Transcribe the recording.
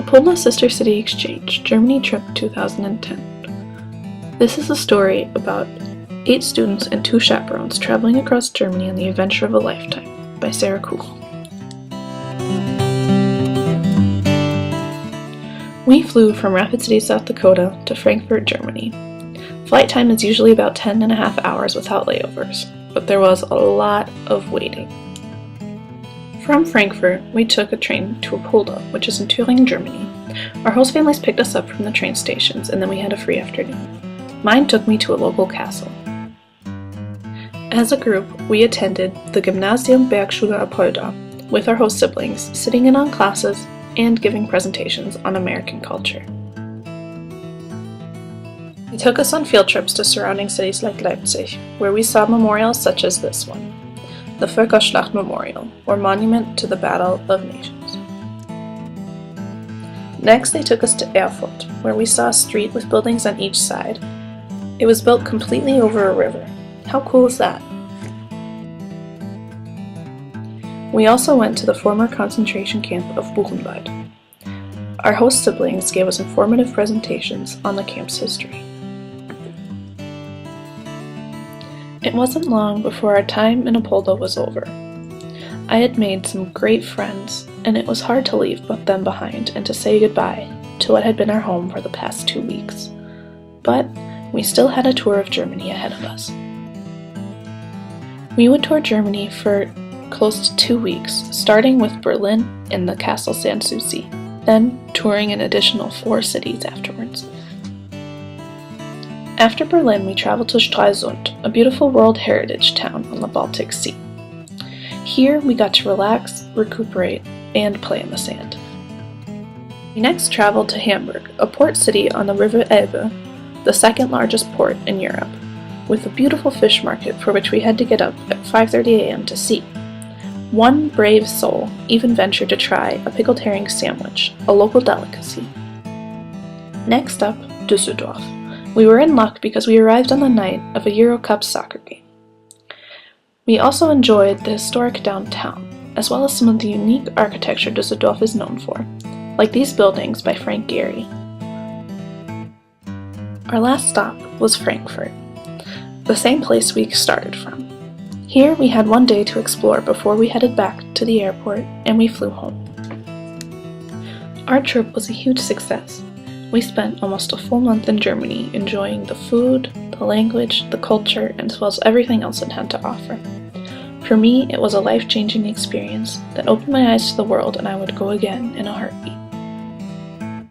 Apolda Sister City Exchange, Germany Trip 2010. This is a story about 8 students and 2 chaperones traveling across Germany on the adventure of a lifetime, by Sarah Kugel. We flew from Rapid City, South Dakota to Frankfurt, Germany. Flight time is usually about 10.5 hours without layovers, but there was a lot of waiting. From Frankfurt, we took a train to Apolda, which is in Thüringen, Germany. Our host families picked us up from the train stations, and then we had a free afternoon. Mine took me to a local castle. As a group, we attended the Gymnasium Bergschule Apolda with our host siblings, sitting in on classes and giving presentations on American culture. They took us on field trips to surrounding cities like Leipzig, where we saw memorials such as this one, the Völkerschlacht Memorial, or Monument to the Battle of Nations. Next, they took us to Erfurt, where we saw a street with buildings on each side. It was built completely over a river. How cool is that? We also went to the former concentration camp of Buchenwald. Our host siblings gave us informative presentations on the camp's history. It wasn't long before our time in Apolda was over. I had made some great friends, and it was hard to leave them behind and to say goodbye to what had been our home for the past 2 weeks. But we still had a tour of Germany ahead of us. We would tour Germany for close to 2 weeks, starting with Berlin and the Castle Sanssouci, then touring an additional 4 cities afterwards. After Berlin, we traveled to Stralsund, a beautiful World Heritage town on the Baltic Sea. Here, we got to relax, recuperate, and play in the sand. We next traveled to Hamburg, a port city on the River Elbe, the second largest port in Europe, with a beautiful fish market for which we had to get up at 5:30 a.m. to see. One brave soul even ventured to try a pickled herring sandwich, a local delicacy. Next up, Düsseldorf. We were in luck because we arrived on the night of a Euro Cup soccer game. We also enjoyed the historic downtown, as well as some of the unique architecture Düsseldorf is known for, like these buildings by Frank Gehry. Our last stop was Frankfurt, the same place we started from. Here we had one day to explore before we headed back to the airport and we flew home. Our trip was a huge success. We spent almost a full month in Germany enjoying the food, the language, the culture, and as well as everything else it had to offer. For me, it was a life-changing experience that opened my eyes to the world, and I would go again in a heartbeat.